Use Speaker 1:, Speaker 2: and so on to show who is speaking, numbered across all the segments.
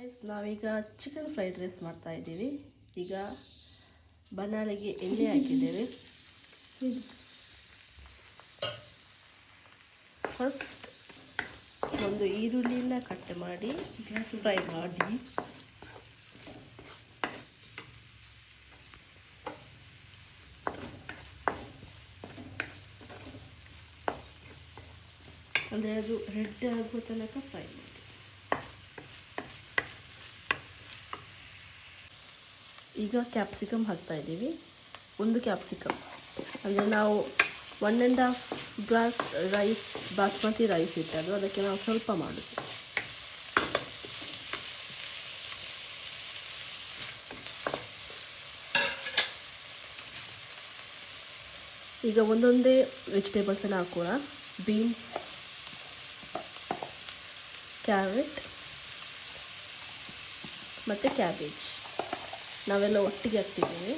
Speaker 1: Guys, ನಾವೀಗ chicken fried rice ಮಾಡ್ತಾ ಇದ್ದೀವಿ. ಈಗ ಬನಾಲಿಗೆ ಎಣ್ಣೆ ಹಾಕಿದ್ದೇವೆ. ಫಸ್ಟ್ ಒಂದು ಈರುಳ್ಳಿನ ಕಟ್ ಮಾಡಿ ಫ್ರೈ ಮಾಡಿ, ಅಂದರೆ ಅದು ರೆಡ್ ಆಗುವ ತನಕ ಫ್ರೈ ಮಾಡಿ. ಈಗ ಕ್ಯಾಪ್ಸಿಕಮ್ ಹಾಕ್ತಾ ಇದ್ದೀವಿ. ಒಂದು ಕ್ಯಾಪ್ಸಿಕಮ್ ಅಂದರೆ ನಾವು 1.5 ಗ್ಲಾಸ್ ರೈಸ್, ಬಾಸ್ಮತಿ ರೈಸ್ ಇಟ್ಟದು, ಅದಕ್ಕೆ ನಾವು ಸ್ವಲ್ಪ ಮಾಡೋದು. ಈಗ ಒಂದೊಂದೇ ವೆಜಿಟೇಬಲ್ಸನ್ನು ಹಾಕೋಣ. ಬೀನ್ಸ್, ಕ್ಯಾರೆಟ್ ಮತ್ತು ಕ್ಯಾಬೇಜ್ ನಾವೆಲ್ಲ ಒಟ್ಟಿಗೆ ಹಾಕ್ತಿದ್ದೇವೆ.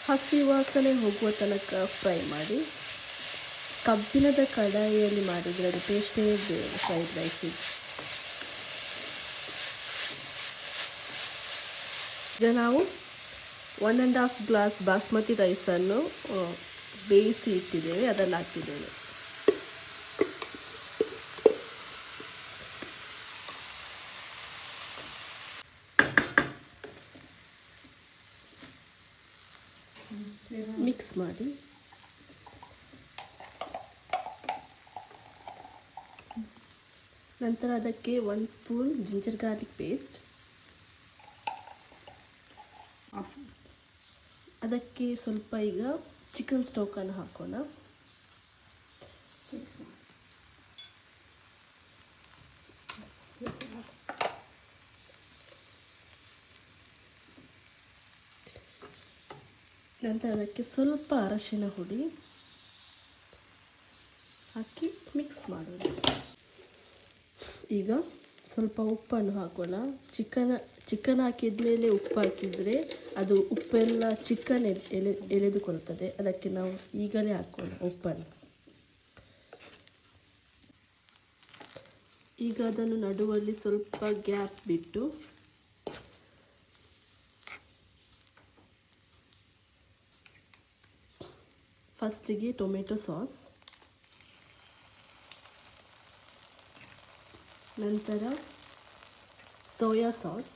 Speaker 1: ಹಸಿ ವಾಸನೆ ಹೋಗುವ ತನಕ ಫ್ರೈ ಮಾಡಿ. ಕಬ್ಬಿಣದ ಕಡಾಯಿಯಲ್ಲಿ ಮಾಡಿದರೆ ಅದು ಟೇಸ್ಟೇ ಬೇರೆ ಫ್ರೈಡ್ ರೈಸಿಗೆ. ಈಗ ನಾವು 1.5 ಗ್ಲಾಸ್ ಬಾಸ್ಮತಿ ರೈಸನ್ನು ಬೇಯಿಸಿ ಇಟ್ಟಿದ್ದೇವೆ, ಅದನ್ನು ಹಾಕಿದ್ದೇವೆ. ಮಿಕ್ಸ್ ಮಾಡಿ ನಂತರ ಅದಕ್ಕೆ 1 ಸ್ಪೂನ್ ಜಿಂಜರ್ ಗಾರ್ಲಿಕ್ ಪೇಸ್ಟ್, ಅದಕ್ಕೆ ಸ್ವಲ್ಪ ಈಗ ಚಿಕನ್ ಸ್ಟೋಕನ್ನು ಹಾಕೋಣ. ನಂತರ ಅದಕ್ಕೆ ಸ್ವಲ್ಪ ಅರಶಿನ ಹುಡಿ ಹಾಕಿ ಮಿಕ್ಸ್ ಮಾಡೋದು. ಈಗ ಸ್ವಲ್ಪ ಉಪ್ಪನ್ನು ಹಾಕೋಣ. ಚಿಕನ್ ಹಾಕಿದ ಮೇಲೆ ಉಪ್ಪು ಹಾಕಿದರೆ ಅದು ಉಪ್ಪೆಲ್ಲ ಚಿಕನ್ ಎಳೆದುಕೊಳ್ತದೆ, ಅದಕ್ಕೆ ನಾವು ಈಗಲೇ ಹಾಕೋಣ ಉಪ್ಪನ್ನು. ಈಗ ಅದನ್ನು ನಡುವಲ್ಲಿ ಸ್ವಲ್ಪ ಗ್ಯಾಪ್ ಬಿಟ್ಟು ಫಸ್ಟಿಗೆ ಟೊಮೆಟೊ ಸಾಸ್, ನಂತರ ಸೋಯಾ ಸಾಸ್,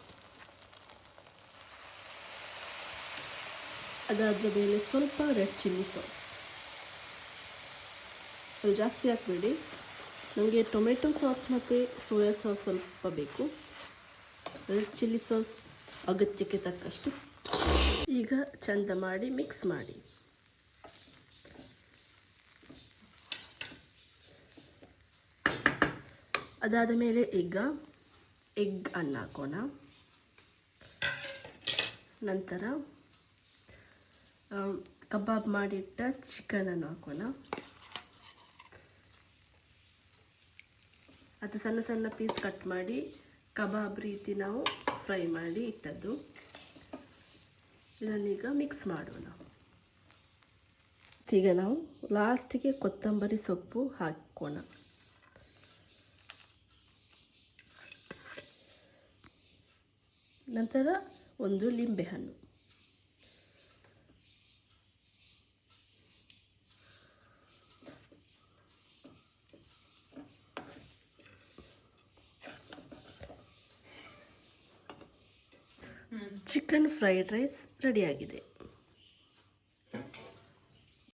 Speaker 1: ಅದಾದ ಮೇಲೆ ಸ್ವಲ್ಪ ರೆಡ್ ಚಿಲ್ಲಿ ಸಾಸ್. ಅದು ಜಾಸ್ತಿ ಹಾಕಬೇಡಿ, ನಮಗೆ ಟೊಮೆಟೊ ಸಾಸ್ ಮತ್ತು ಸೋಯಾ ಸಾಸ್ ಸ್ವಲ್ಪ ಬೇಕು. ರೆಡ್ ಚಿಲ್ಲಿ ಸಾಸ್ ಅಗತ್ಯಕ್ಕೆ ತಕ್ಕಷ್ಟು. ಈಗ ಚಂದ ಮಾಡಿ ಮಿಕ್ಸ್ ಮಾಡಿ. ಅದಾದ ಮೇಲೆ ಎಗ್ ಅನ್ನು ಹಾಕೋಣ. ನಂತರ ಕಬಾಬ್ ಮಾಡಿಟ್ಟ ಚಿಕನನ್ನು ಹಾಕೋಣ. ಅದು ಸಣ್ಣ ಸಣ್ಣ ಪೀಸ್ ಕಟ್ ಮಾಡಿ ಕಬಾಬ್ ರೀತಿ ನಾವು ಫ್ರೈ ಮಾಡಿ ಇಟ್ಟದ್ದು. ಇದನ್ನೀಗ ಮಿಕ್ಸ್ ಮಾಡೋಣ. ಈಗ ನಾವು ಲಾಸ್ಟಿಗೆ ಕೊತ್ತಂಬರಿ ಸೊಪ್ಪು ಹಾಕೋಣ. ನಂತರ ಒಂದು ಲಿಂಬೆಹಣ್ಣು. ಚಿಕನ್ ಫ್ರೈಡ್ ರೈಸ್ ರೆಡಿಯಾಗಿದೆ.